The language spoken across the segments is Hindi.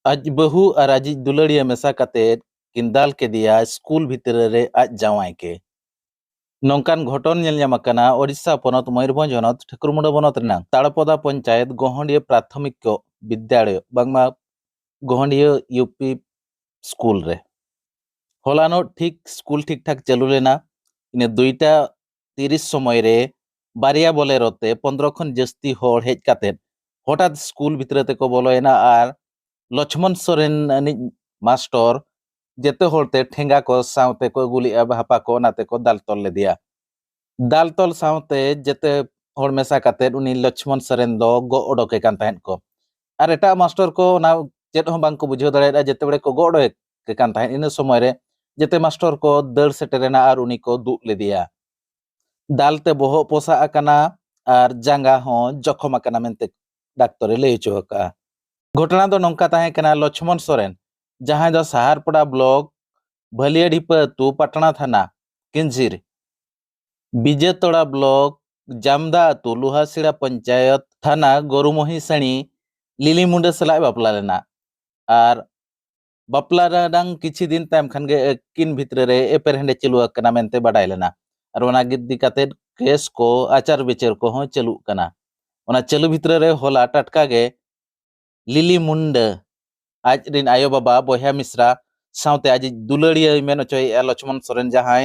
आज बहु और आज दुलड़िया मेसा कतेद किन दाल के दिया स्कूल भीतर रे आज जावाई के नौकान घटन नेल ᱧᱟᱢ ᱟᱠᱟᱱᱟ ओडिशा पनत मयूरभंज हनत ठाकुरमुंडा बनत रेना ताड़पदा पंचायत गहंडिया प्राथमिक विद्यालय बांगमा गहंडिया यूपी स्कूल रे हलानो ठीक स्कूल ठीक ठाक चालू लेना इने 2:30 समय रे बारिया बोलेरोते 15 खन जस्ती हर हेज कातेद हठात स्कूल भीतर तेको बोलोयना आर लक्ष्मण सोरेन अनिज मास्टर जेते होते ठेंगा को सावते को गुली हापा को नाते को दाल तल ले दिया दाल तल सावते जेते हर मेसा कातेद उनी लक्ष्मण सोरेन दो गो ओडोके कान ताहेन को आर एटा मास्टर को ना चेत हो बांग को बुझो दाड़ेया जेते बड़े को गो ओडोके कान ताहेन इन समय रे जेते मास्टर को दड़ सेटेरेना आर उनी को दु ले दिया दालते बोहो पोसा आकाना आर जांगा हो जखम आकाना मेनते डाक्तरे ले हचो का घटना दो नौका ताहे कना लक्ष्मण सोरेन जहां दो सहारपड़ा ब्लॉक भलियाडीपा तु पटना थाना किंजिर विजेतोड़ा ब्लॉक जामदा तु लुहासिड़ा पंचायत थाना गोरुमोही सणी लिली मुंडे सलाय बापला लेना आर बापला रडांग किछि दिन तायम खान गे किन भितरे रे एपर हेंडे चलु कना मेनते बाडाय लेना आर ओना गिद्दी काते केस को आचार विचार को हो चलु कना ओना चलु भितरे रे होला टटका गे लिली मुंडे आज दिन आयो बाबा बोया मिश्रा सावते आज दुलड़िया मेन चोय लक्ष्मण सोरेन जहां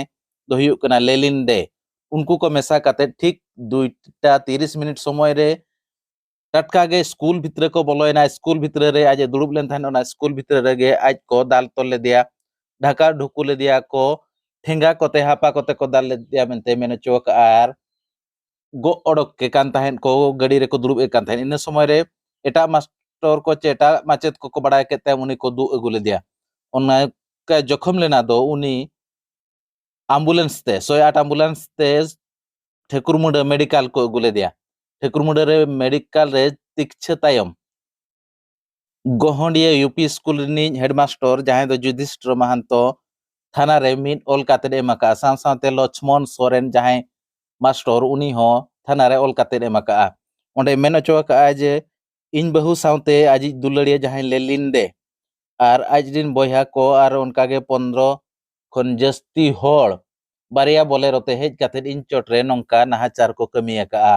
दो हुयुक कना लेलिन दे उनको को मेसा काते ठीक 2:30 समय रे टटका गे स्कूल भितरे को बोलोयना स्कूल भितरे रे आज दुड़ुब लेन थान ओना स्कूल भितरे रे गे आज को दाल तल ले दिया ढाका ढुकु ले दिया को ठेंगा कोते हापा कोते को दाल ले दिया मेनते मेन चोक आर गो ओडक के कान ताहेन को गड़ी रे को दुड़ुब ए कान ताहेन इन समय रे एटा मास्टर को चेटा माचेत को बड़ाय केते उनी को दु अगु ले दिया ओना का जखम लेना दो उनी एम्बुलेंस ते 108 एम्बुलेंस ते ठेकुरमुंडा मेडिकल को अगु ले दिया ठेकुरमुंडा रे मेडिकल रे तिक्छ तायम गहंडिया यूपी स्कूल नी हेडमास्टर जहां दो युधिष्ठिर महंतो थाना रे मिट ऑल काते एमाका सां साते लक्ष्मण सोरेन जहां मास्टर उनी हो थाना रे ऑल काते एमाका ओंडे मेन चोका जे इन बहु सावते आज दुलड़िया जहां लेलिन दे आर आज दिन बोया को आर उनका के 15 खन जस्ती हर बारिया बोलेरोते हेज काते इन चोटरे नौका नाहाचार को कमिया का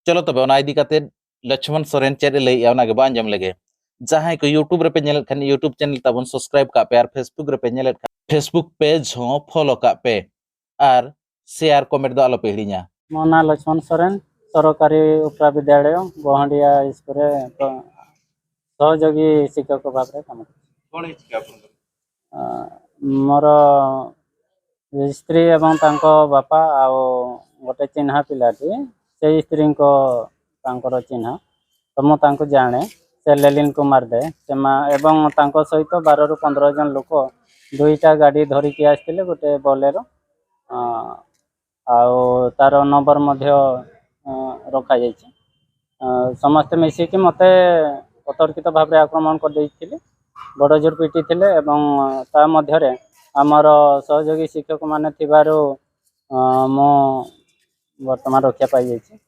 चलो तबे ओना इदी काते लक्ष्मण सोरेन चेद लई ओना के बांजम लगे जहां को यूट्यूब रे पे नेल खान यूट्यूब चैनल ताबन सब्सक्राइब का पे आर फेसबुक रे पे नेल फेसबुक पेज हो फॉलो का पे आर शेयर कमेंट दो आलो पे हिड़िया मोना लक्ष्मण सोरेन सरकारी उपरा विद्यालय गहंडिया स्कूल सहयोगी शिक्षक भाव में काम मोर स्त्री एवं तांको बापा आउ गोटे चिन्हा पिलाटी से स्त्री को चिन्हा तो मुझे जाने से लेलिन कुमार दे एवं तांको सहित 12 ରୁ 15 जन लोक दुईटा गाड़ी धरिकी आसते गोटे बोलेरो आउ तार नंबर मध्य रखा जाइए समस्ते मिसिकी मते अतर्कित भाव में आक्रमण कर बड़ जोर पिटी थे ता मध्य आमर सहयोगी शिक्षक माने थिबारु मो वर्तमान रक्षा पाई जाइए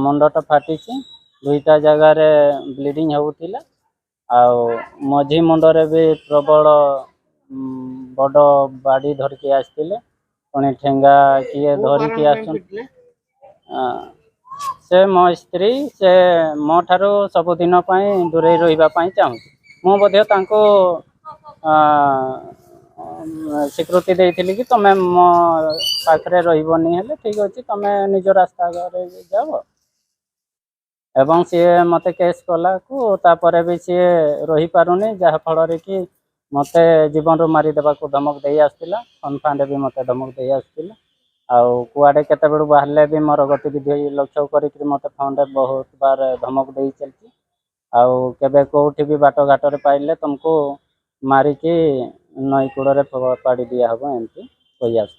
मुंडटा फाटी दुईटा जगार ब्लीडिंग होउथिला आउ मझी मुंडरे भी प्रबल बड़ बाड़ी धरिकी आसते पुणी ठेंगा किए धरिकी आस से मो स्त्री से मो ठारू सबुदिन दूरे रही चाहूँ स्वीकृति देती कि तुम्हें मो पाखे रही ठीक अच्छे तुम्हें निज रास्ता जाओ एवं सी मत केस कला को तापर भी सी रही पारुनी जहाँ फल कि मत जीवन रू मारिदेवा को धमक दे आसला फंड भी मत धमक दे आसला आउ कुआडे केते बेडू बाहरले भी मोर गतिविधि लक्ष्य करी मत फोन रे बहुत बार धमक दे चलती आउ केबे कोठी भी बाट घाट पाइले तुमको मारिकी नई कूड़े पाड़ी दिया हम एमती कही आस।